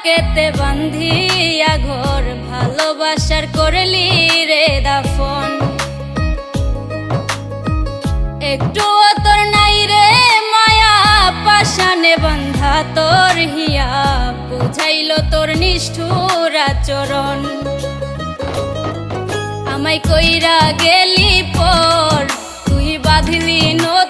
বুকেতে বান্ধিয়া ঘর ভালোবাসার করলি রে দাফন। একটুও তোর নাই রে মায়া পাশানে বান্ধা তোর হিয়া বুঝাইল তোর নিষ্ঠুর আচরণ। আমায় কইরা গেলি পর তুই বাঁধলি নতুন